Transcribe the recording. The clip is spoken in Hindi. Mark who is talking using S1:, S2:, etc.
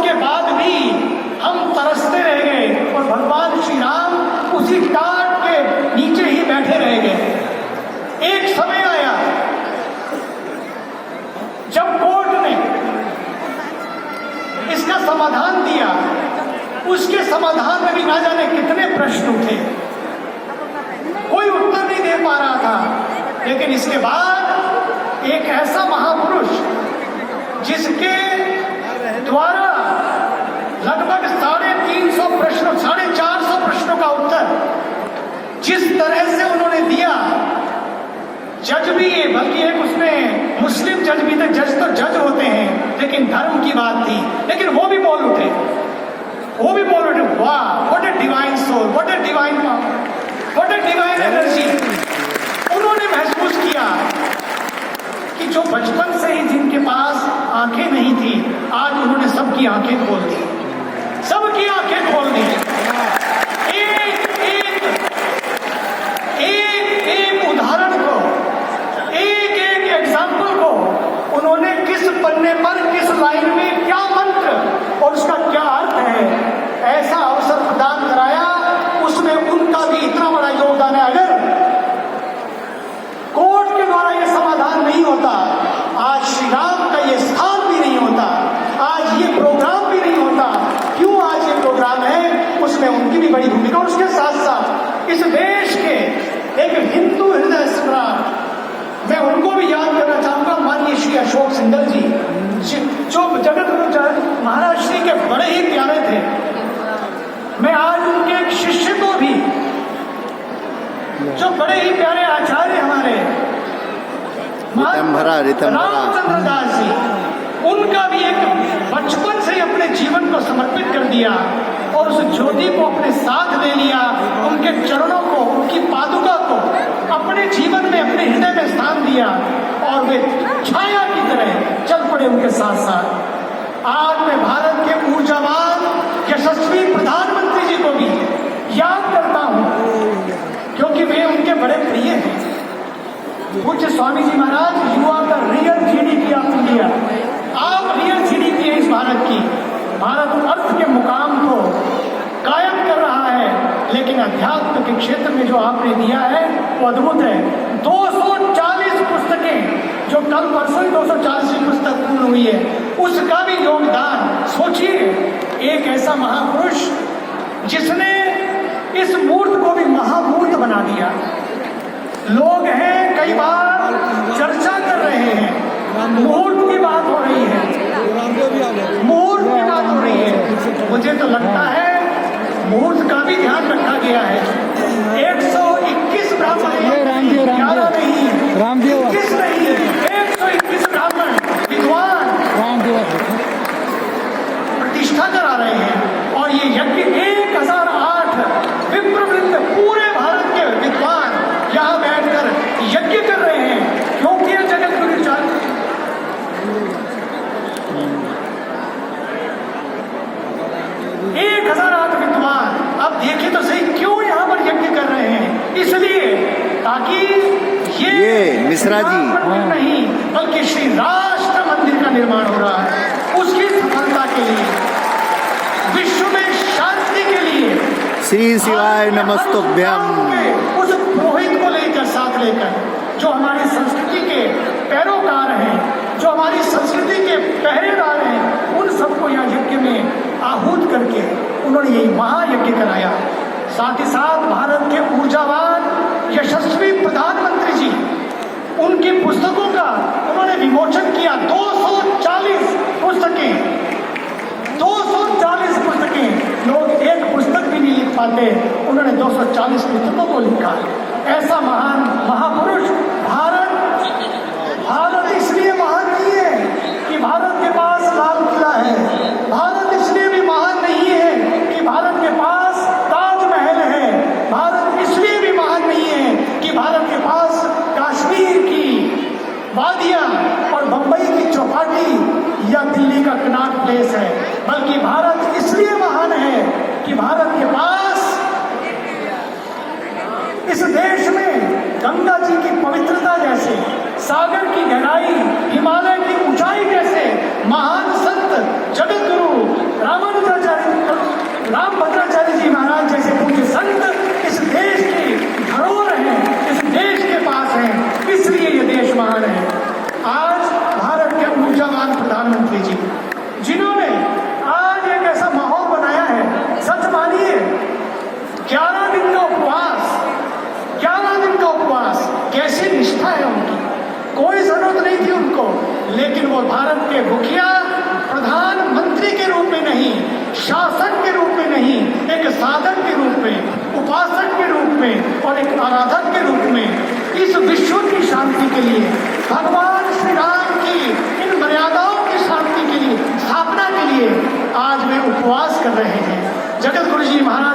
S1: उसके बाद भी हम तरसते रह गए और भगवान श्री राम उसी टाट के नीचे ही बैठे रह गए। एक समय आया जब कोर्ट ने इसका समाधान दिया, उसके समाधान में भी ना जाने कितने प्रश्न उठे, कोई उत्तर नहीं दे पा रहा था। लेकिन इसके बाद एक ऐसा महापुरुष जिसके द्वारा लगभग 350 प्रश्नों 450 प्रश्नों का उत्तर जिस तरह से उन्होंने दिया, जज भी है, बल्कि एक उसमें मुस्लिम जज भी थे। जज तो जज होते हैं, लेकिन धर्म की बात थी, लेकिन वो भी बोल उठे। वाह, what a divine soul, what a divine power, what a divine energy. उन्होंने महसूस किया कि जो बचपन से ही जिनके पास आंखें नहीं थी, आज उन्होंने सबकी आंखें खोल दी, सबकी आंखें खोल दी। एक उदाहरण को, एक एग्जाम्पल को उन्होंने किस पन्ने पर, किस लाइन में क्या मंत्र और उसका क्या अर्थ है, ऐसा अवसर प्रदान कराया। उसमें उनका भी इतना बड़ा योगदान है। अगर कोर्ट के द्वारा यह समाधान नहीं होता, आज श्री राम का यह स्थान भी नहीं होता, आज ये प्रोग्राम भी नहीं होता। क्यों आज ये प्रोग्राम है, उसमें उनकी भी बड़ी भूमिका। और उसके साथ साथ इस देश के एक हिंदू हृदय सम्राट, मैं उनको भी याद करना चाहूंगा, माननीय श्री अशोक सिंघल जी, जो जगत गुरु महाराज श्री के बड़े ही प्यारे थे। मैं आज उनके एक शिष्य को भी, जो बड़े ही प्यारे आचार्य हमारे रामचंद्र दास जी, उनका भी एक बचपन से अपने जीवन को समर्पित कर दिया और उस ज्योति को अपने साथ ले लिया, उनके चरणों को, उनकी पादुका को अपने जीवन में, अपने हृदय में स्थान दिया और वे छाया की तरह चल पड़े उनके साथ साथ। आज मैं भारत के ऊर्जावान यशस्वी प्रधानमंत्री जी को भी याद करता हूं, क्योंकि वे उनके बड़े प्रिय हैं। पूज्य Swami ji Maharaj, you are the real GDP of India, आप रियल जीडीपी है इस भारत की। भारत अर्थ के मुकाम को कायम कर रहा है, लेकिन अध्यात्म के क्षेत्र में जो आपने दिया है वो अद्भुत है। 240 पुस्तकें, जो कल परसों ही 240 पुस्तक पूर्ण हुई है, उसका भी योगदान सोचिए। एक ऐसा महापुरुष जिसने इस मूर्त को भी महामूर्त बना दिया। लोग हैं, कई बार चर्चा कर रहे हैं, मुहूर्त की बात हो रही है, मुहूर्त की बात हो रही है। मुझे तो लगता है मुहूर्त का भी ध्यान रखा गया है। 121 ब्राह्मण, 11 नहीं, 21 नहीं, 121 ब्राह्मण विद्वान प्रतिष्ठा करा रहे हैं। और ये यज्ञ 1008 विप्रवृंद पूरे भारत के विद्वान यहाँ बैठकर यज्ञ कर रहे हैं। क्योंकि यह जगत गुरु 1008 विद्वान, अब देखिए तो सही क्यों यहाँ पर यज्ञ कर रहे हैं, इसलिए ताकि ये
S2: मिश्रा जी
S1: नहीं, बल्कि श्री राष्ट्र मंदिर का निर्माण हो रहा है। उसकी सफलता के लिए, विश्व में शांति के लिए,
S2: श्री शिवाय नमस्तुभ्यम,
S1: उस पुरोहित को लेकर, साथ लेकर, जो हमारी संस्कृति के पैरोकार हैं, जो हमारी संस्कृति के पहरेदार हैं, उन सबको यहाँ यज्ञ में आहूत करके उन्होंने यही महायज्ञ कराया। साथ ही साथ भारत के ऊर्जावान यशस्वी प्रधानमंत्री जी, उनकी पुस्तकों का उन्होंने विमोचन किया। 240 पुस्तकें, 240 पुस्तकें। लोग एक पुस्तक भी नहीं लिख पाते, उन्होंने 240 पुस्तकों को लिखा। ऐसा महान महापुरुष भारत इसलिए महान नहीं है कि भारत के पास लाल किला है, भारत इसलिए भी महान नहीं है कि भारत के पास ताजमहल है, भारत इसलिए भी महान नहीं है कि भारत के पास कश्मीर की वादियां और बंबई की चौपाटी या दिल्ली का कनॉट प्लेस है, बल्कि भारत इसलिए महान है कि भारत के पास इस देश में गंगा जी की पवित्रता जैसे, सागर की गहराई, हिमालय की ऊंचाई जैसे महान संत जगत गुरु जरूरत नहीं थी उनको, लेकिन वो भारत के मुखिया प्रधानमंत्री के रूप में नहीं, शासक के रूप में नहीं, एक साधक के रूप में, उपासक के रूप में और एक आराधक के रूप में इस विश्व की शांति के लिए, भगवान श्री राम की इन मर्यादाओं की शांति के लिए, स्थापना के लिए आज वे उपवास कर रहे हैं। जगत गुरु जी महाराज